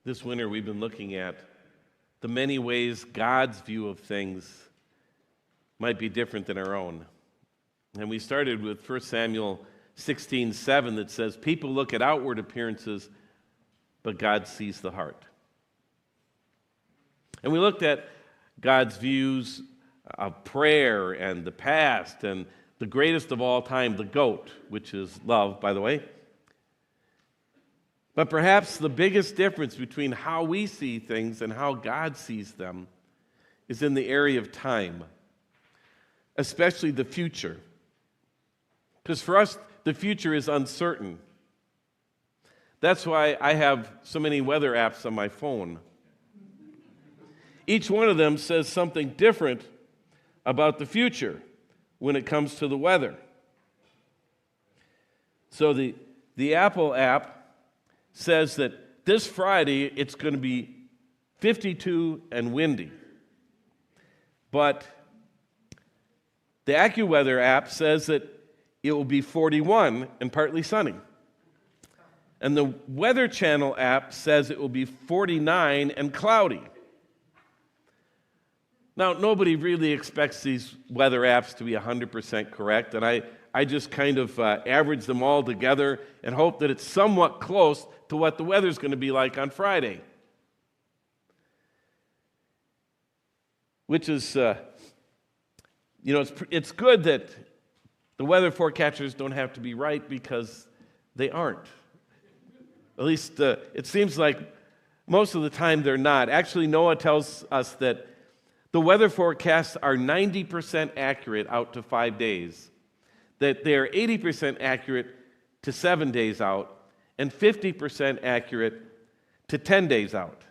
This winter, we've been looking at the many ways God's view of things might be different than our own. And we started with 1 Samuel 16:7 that says, people look at outward appearances, but God sees the heart. And we looked at God's views of prayer and the past and the greatest of all time, the goat, which is love, by the way. But perhaps the biggest difference between how we see things and how God sees them is in the area of time, especially the future. Because for us, the future is uncertain. That's why I have so many weather apps on my phone. Each one of them says something different about the future when it comes to the weather. So the Apple app says that this Friday it's going to be 52 and windy. But the AccuWeather app says that it will be 41 and partly sunny. And the Weather Channel app says it will be 49 and cloudy. Now, nobody really expects these weather apps to be 100% correct, and I just kind of average them all together and hope that it's somewhat close to what the weather's going to be like on Friday. Which is, it's good that the weather forecasters don't have to be right because they aren't. At least it seems like most of the time they're not. Actually, NOAA tells us that the weather forecasts are 90% accurate out to 5 days, that they are 80% accurate to 7 days out, and 50% accurate to 10 days out.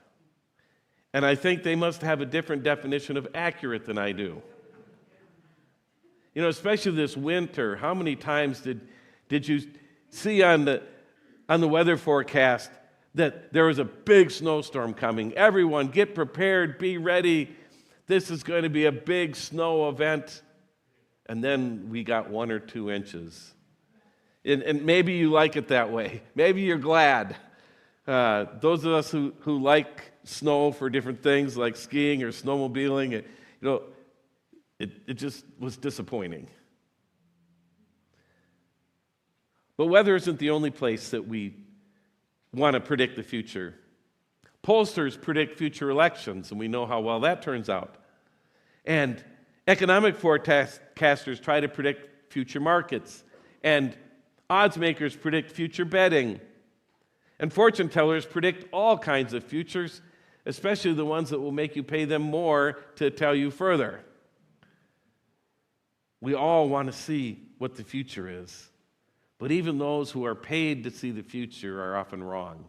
And I think they must have a different definition of accurate than I do. You know, especially this winter, how many times did you see on the weather forecast that there was a big snowstorm coming? Everyone, get prepared, be ready. This is going to be a big snow event. And then we got 1 or 2 inches. And maybe you like it that way. Maybe you're glad. Those of us who like snow for different things like skiing or snowmobiling, it just was disappointing. But weather isn't the only place that we want to predict the future. Pollsters predict future elections, and we know how well that turns out. And economic forecasters try to predict future markets. And odds makers predict future betting. And fortune tellers predict all kinds of futures, especially the ones that will make you pay them more to tell you further. We all want to see what the future is. But even those who are paid to see the future are often wrong.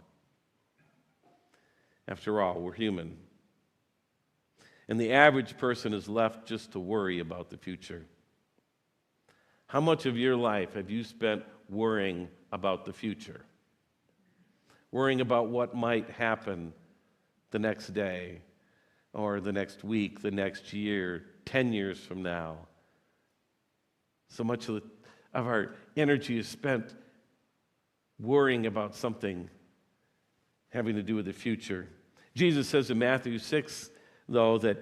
After all, we're human. And the average person is left just to worry about the future. How much of your life have you spent worrying about the future? Worrying about what might happen the next day, or the next week, the next year, 10 years from now. So much of our energy is spent worrying about something having to do with the future. Jesus says in Matthew 6, though, that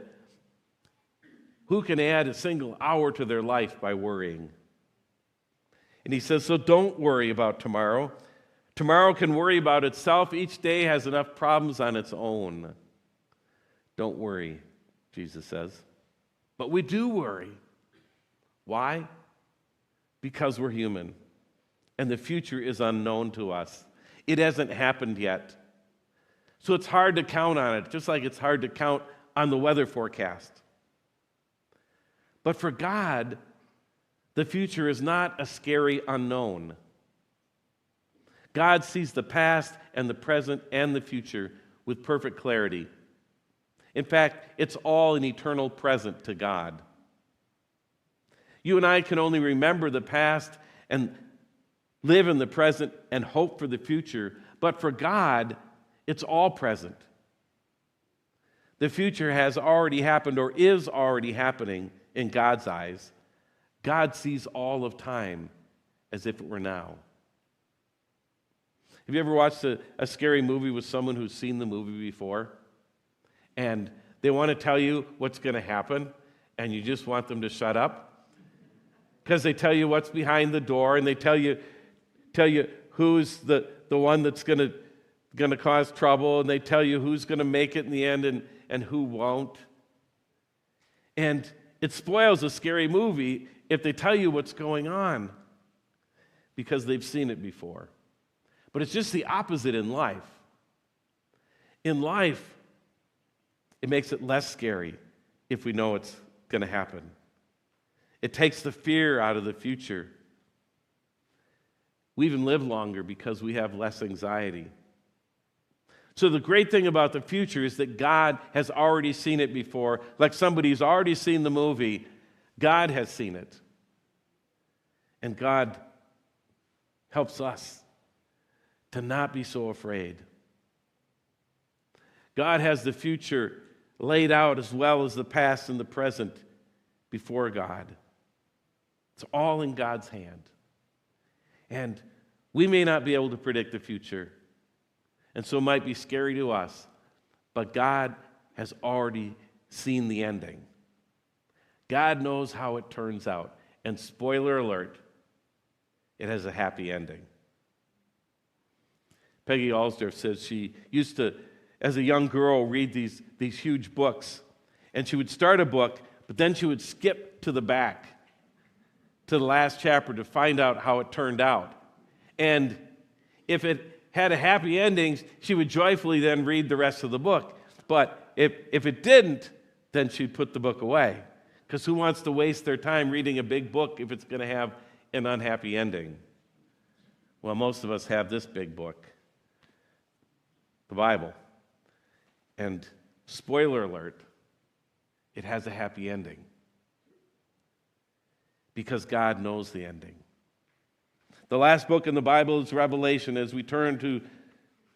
who can add a single hour to their life by worrying? And he says, so don't worry about tomorrow. Tomorrow can worry about itself. Each day has enough problems on its own. Don't worry, Jesus says. But we do worry. Why? Because we're human, and the future is unknown to us. It hasn't happened yet. So it's hard to count on it, just like it's hard to count on the weather forecast. But for God, the future is not a scary unknown. God sees the past and the present and the future with perfect clarity. In fact, it's all an eternal present to God. You and I can only remember the past and live in the present and hope for the future, but for God, it's all present. The future has already happened or is already happening in God's eyes. God sees all of time as if it were now. Have you ever watched a scary movie with someone who's seen the movie before? And they want to tell you what's going to happen, and you just want them to shut up? Because they tell you what's behind the door, and they tell you who's the one that's going to cause trouble, and they tell you who's going to make it in the end and who won't. And it spoils a scary movie if they tell you what's going on because they've seen it before. But it's just the opposite in life. In life, it makes it less scary if we know it's going to happen. It takes the fear out of the future. We even live longer because we have less anxiety. So the great thing about the future is that God has already seen it before. Like somebody's already seen the movie, God has seen it. And God helps us to not be so afraid. God has the future laid out as well as the past and the present before God. It's all in God's hand. And we may not be able to predict the future, and so it might be scary to us, but God has already seen the ending. God knows how it turns out. And spoiler alert, it has a happy ending. Peggy Alsdorf says she used to, as a young girl, read these huge books. And she would start a book, but then she would skip to the back, to the last chapter to find out how it turned out. And if it had a happy ending, she would joyfully then read the rest of the book. But if it didn't, then she'd put the book away. Because who wants to waste their time reading a big book if it's going to have an unhappy ending? Well, most of us have this big book, the Bible. And spoiler alert, it has a happy ending. Because God knows the ending. The last book in the Bible is Revelation. As we turn to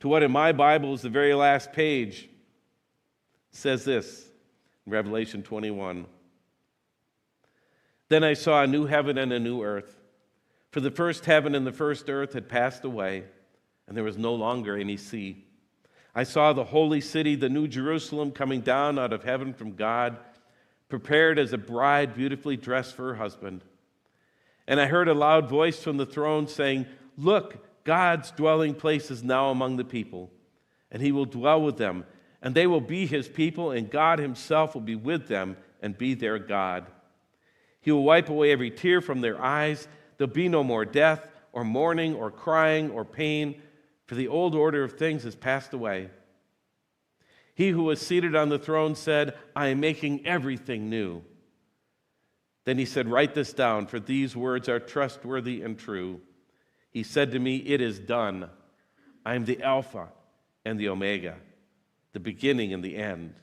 what in my Bible is the very last page, it says this in Revelation 21. Then I saw a new heaven and a new earth. For the first heaven and the first earth had passed away, and there was no longer any sea. I saw the holy city, the new Jerusalem, coming down out of heaven from God, prepared as a bride beautifully dressed for her husband. And I heard a loud voice from the throne saying, "Look, God's dwelling place is now among the people, and he will dwell with them, and they will be his people, and God himself will be with them and be their God. He will wipe away every tear from their eyes. There'll be no more death, or mourning, or crying, or pain, for the old order of things has passed away." He who was seated on the throne said, "I am making everything new." Then he said, "Write this down, for these words are trustworthy and true." He said to me, "It is done. I am the Alpha and the Omega, the beginning and the end.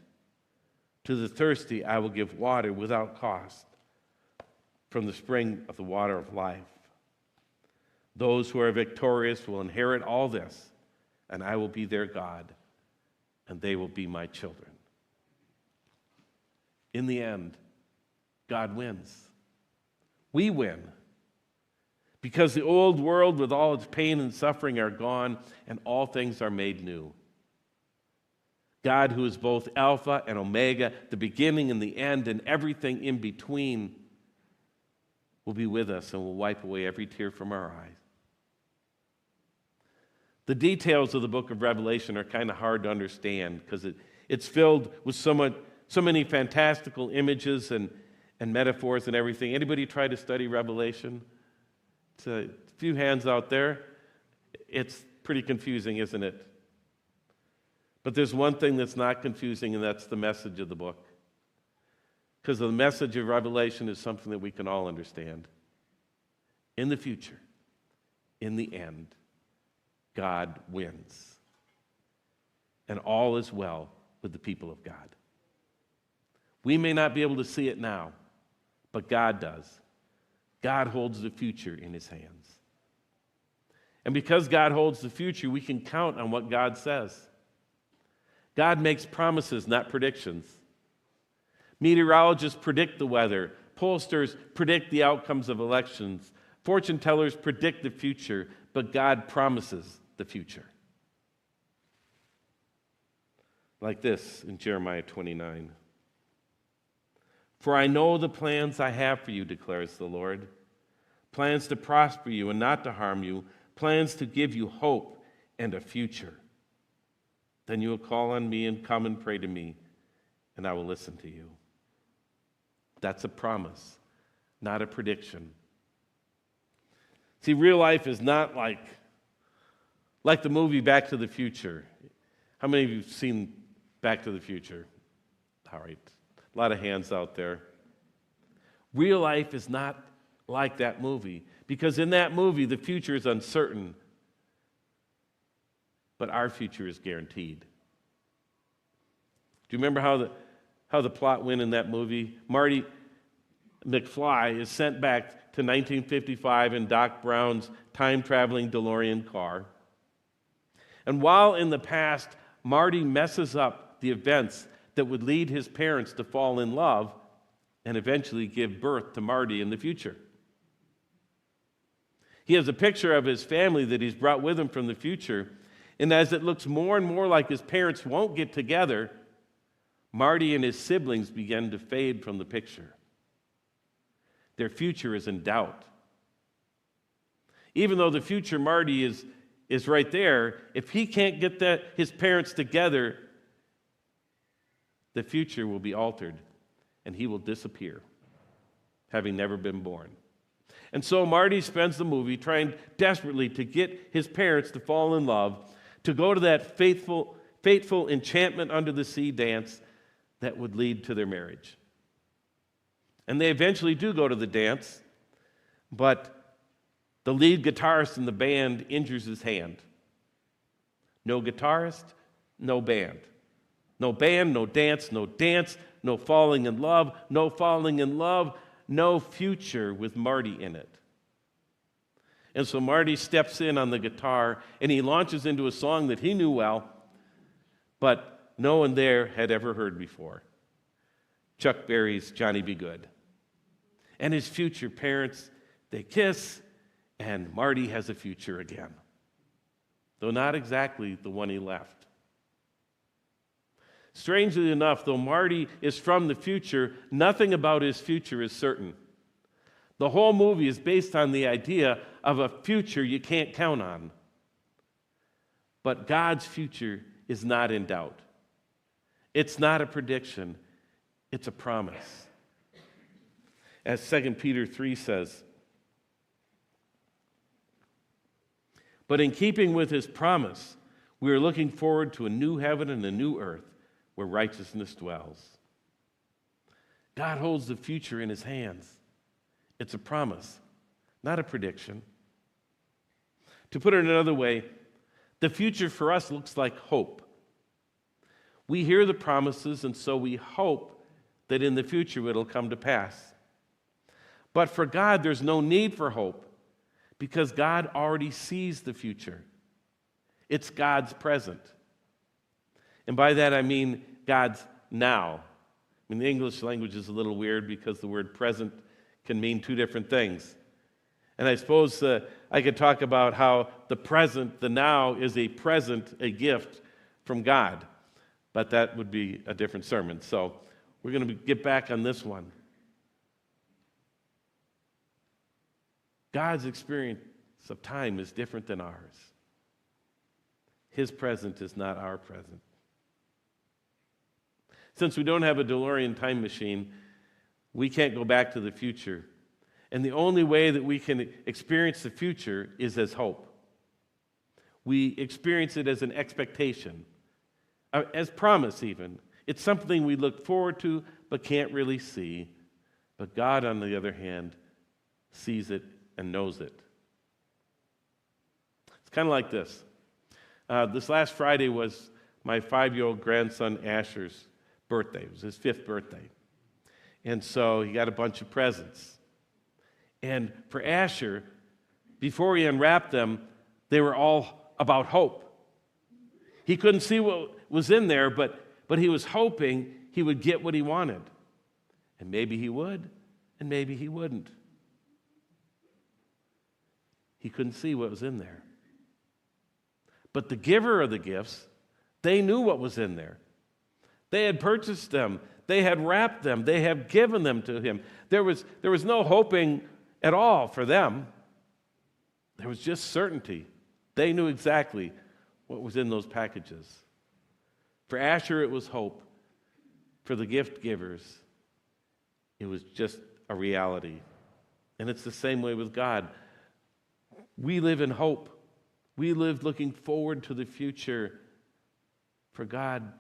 To the thirsty I will give water without cost from the spring of the water of life. Those who are victorious will inherit all this, and I will be their God, and they will be my children." In the end, God wins. We win. Because the old world with all its pain and suffering are gone, and all things are made new. God, who is both Alpha and Omega, the beginning and the end, and everything in between, will be with us and will wipe away every tear from our eyes. The details of the book of Revelation are kind of hard to understand because it's filled with so many fantastical images and metaphors and everything. Anybody try to study Revelation? It's a few hands out there. It's pretty confusing, isn't it? But there's one thing that's not confusing, and that's the message of the book. Because the message of Revelation is something that we can all understand. In the future, in the end, God wins. And all is well with the people of God. We may not be able to see it now, but God does. God holds the future in his hands. And because God holds the future, we can count on what God says. God makes promises, not predictions. Meteorologists predict the weather. Pollsters predict the outcomes of elections. Fortune tellers predict the future, but God promises the future. Like this in Jeremiah 29. For I know the plans I have for you, declares the Lord. Plans to prosper you and not to harm you. Plans to give you hope and a future. Then you will call on me and come and pray to me, and I will listen to you. That's a promise, not a prediction. See, real life is not like the movie Back to the Future. How many of you have seen Back to the Future? All right, a lot of hands out there. Real life is not like that movie, because in that movie, the future is uncertain, but our future is guaranteed. Do you remember how the plot went in that movie? Marty McFly is sent back to 1955 in Doc Brown's time-traveling DeLorean car. And while in the past, Marty messes up the events that would lead his parents to fall in love and eventually give birth to Marty in the future. He has a picture of his family that he's brought with him from the future, and as it looks more and more like his parents won't get together, Marty and his siblings begin to fade from the picture. Their future is in doubt. Even though the future Marty is right there, if he can't get his parents together, the future will be altered and he will disappear, having never been born. And so Marty spends the movie trying desperately to get his parents to fall in love, to go to that fateful enchantment under the sea dance that would lead to their marriage. And they eventually do go to the dance, but the lead guitarist in the band injures his hand. No guitarist, no band. No band, no dance, no falling in love, no future with Marty in it. And so Marty steps in on the guitar and he launches into a song that he knew well, but no one there had ever heard before. Chuck Berry's Johnny B. Good. And his future parents, they kiss, and Marty has a future again, though not exactly the one he left. Strangely enough, though Marty is from the future, nothing about his future is certain. The whole movie is based on the idea of a future you can't count on. But God's future is not in doubt. It's not a prediction, it's a promise. As 2 Peter 3 says, but in keeping with his promise, we are looking forward to a new heaven and a new earth where righteousness dwells. God holds the future in his hands. It's a promise, not a prediction. To put it another way, the future for us looks like hope. We hear the promises, and so we hope that in the future it'll come to pass. But for God, there's no need for hope because God already sees the future. It's God's present. And by that I mean God's now. I mean, the English language is a little weird because the word present can mean two different things. And I suppose I could talk about how the present, the now, is a present, a gift from God. But that would be a different sermon. So we're going to get back on this one. God's experience of time is different than ours. His present is not our present. Since we don't have a DeLorean time machine, we can't go back to the future. And the only way that we can experience the future is as hope. We experience it as an expectation, as promise even. It's something we look forward to but can't really see. But God, on the other hand, sees it and knows it. It's kind of like this. This last Friday was my 5-year-old grandson Asher's birthday. It was his 5th birthday. And so he got a bunch of presents. And for Asher, before he unwrapped them, they were all about hope. He couldn't see what was in there, but he was hoping he would get what he wanted. And maybe he would, and maybe he wouldn't. He couldn't see what was in there. But the giver of the gifts, they knew what was in there. They had purchased them. They had wrapped them. They had given them to him. There was no hoping at all for them. There was just certainty. They knew exactly what was in those packages. For Asher, it was hope. For the gift givers, it was just a reality. And it's the same way with God. We live in hope. We live looking forward to the future. For God,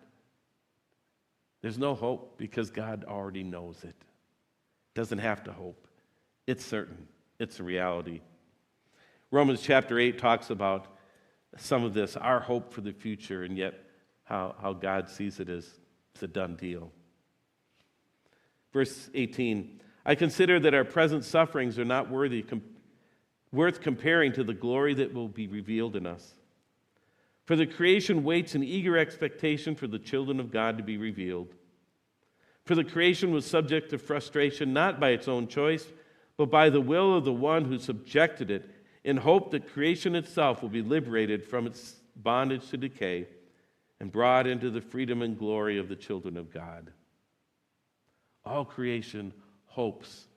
there's no hope because God already knows it. Doesn't have to hope. It's certain. It's a reality. Romans chapter 8 talks about some of this, our hope for the future, and yet how God sees it as it's a done deal. Verse 18, I consider that our present sufferings are not worth comparing to the glory that will be revealed in us. For the creation waits in eager expectation for the children of God to be revealed. For the creation was subject to frustration, not by its own choice, but by the will of the one who subjected it, in hope that creation itself will be liberated from its bondage to decay and brought into the freedom and glory of the children of God. All creation hopes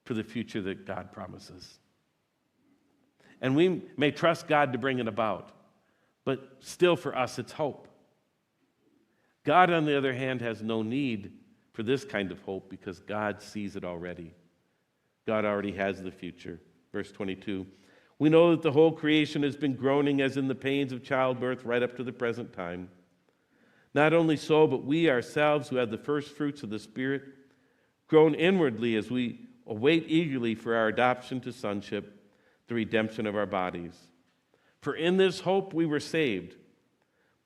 for the future that God promises. And we may trust God to bring it about, but still for us it's hope. God, on the other hand, has no need for this kind of hope because God sees it already. God already has the future. Verse 22, we know that the whole creation has been groaning as in the pains of childbirth right up to the present time. Not only so, but we ourselves who have the first fruits of the Spirit groan inwardly as we await eagerly for our adoption to sonship, the redemption of our bodies. For in this hope we were saved.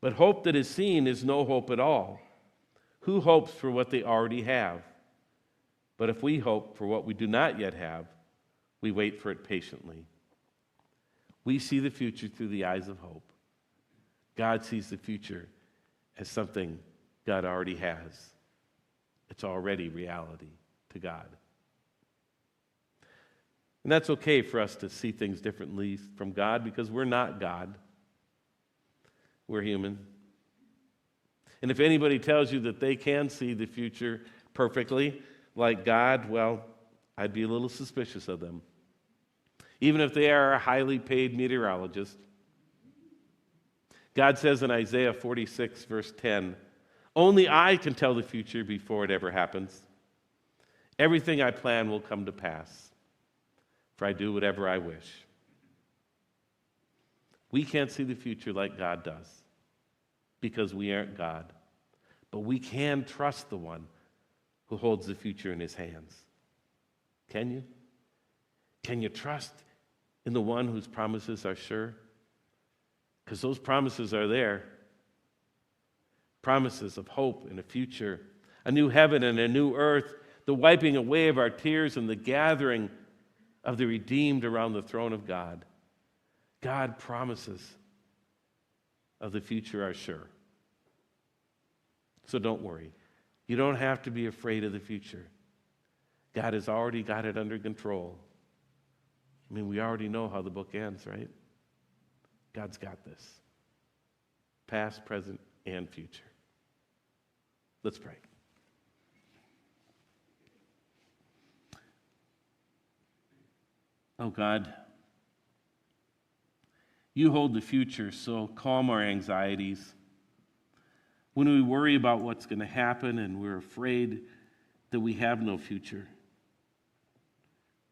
But hope that is seen is no hope at all. Who hopes for what they already have? But if we hope for what we do not yet have, we wait for it patiently. We see the future through the eyes of hope. God sees the future as something God already has. It's already reality to God. And that's okay for us to see things differently from God because we're not God. We're human. And if anybody tells you that they can see the future perfectly like God, well, I'd be a little suspicious of them. Even if they are a highly paid meteorologist. God says in Isaiah 46, verse 10, only I can tell the future before it ever happens. Everything I plan will come to pass, for I do whatever I wish. We can't see the future like God does because we aren't God. But we can trust the one who holds the future in his hands. Can you? Can you trust in the one whose promises are sure? Because those promises are there. Promises of hope and a future, a new heaven and a new earth, the wiping away of our tears and the gathering of the redeemed around the throne of God. God promises of the future are sure. So don't worry. You don't have to be afraid of the future. God has already got it under control. I mean, we already know how the book ends, right? God's got this. Past, present, and future. Let's pray. Oh God, you hold the future, so calm our anxieties. When we worry about what's going to happen and we're afraid that we have no future,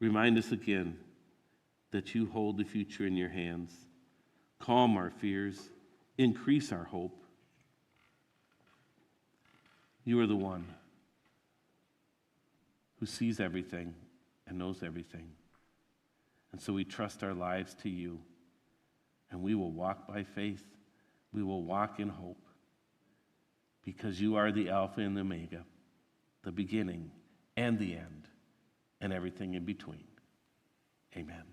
remind us again that you hold the future in your hands. Calm our fears, increase our hope. You are the one who sees everything and knows everything. And so we trust our lives to you, and we will walk by faith. We will walk in hope, because you are the Alpha and the Omega, the beginning and the end, and everything in between. Amen.